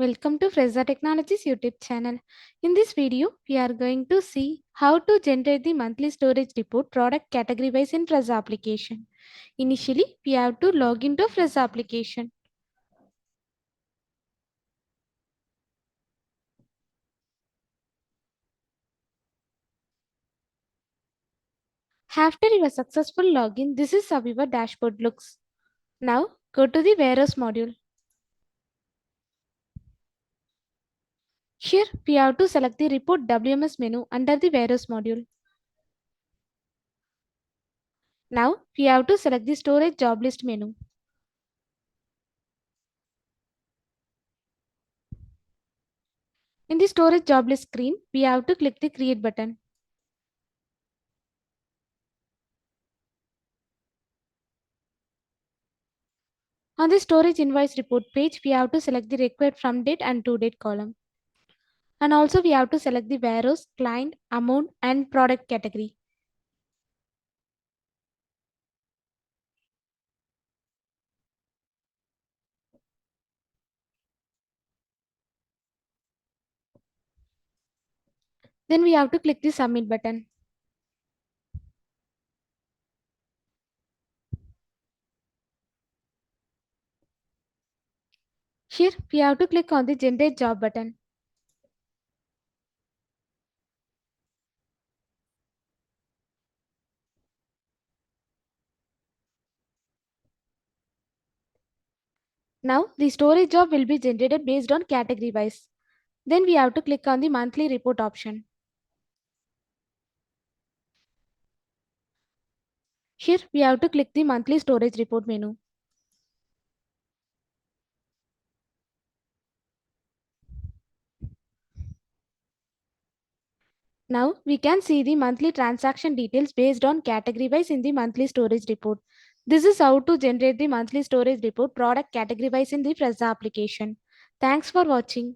Welcome to Fresa Technologies YouTube channel. In this video, we are going to see how to generate the monthly storage report product category wise in Fresa application. Initially, we have to log into Fresa application. After your successful login, this is how your dashboard looks. Now, go to the warehouse module. Here, we have to select the report WMS menu under the warehouse module. Now, we have to select the storage job list menu. In the storage job list screen, we have to click the create button. On the storage invoice report page, we have to select the required from date and to date column. And also we have to select the warehouse, client, amount and product category. Then we have to click the submit button. Here we have to click on the generate job button. Now the storage job will be generated based on category wise. Then we have to click on the monthly report option. Here we have to click the monthly storage report menu. Now we can see the monthly transaction details based on category wise in the monthly storage report. This is how to generate the monthly storage report product category wise in the Fresa application. Thanks for watching.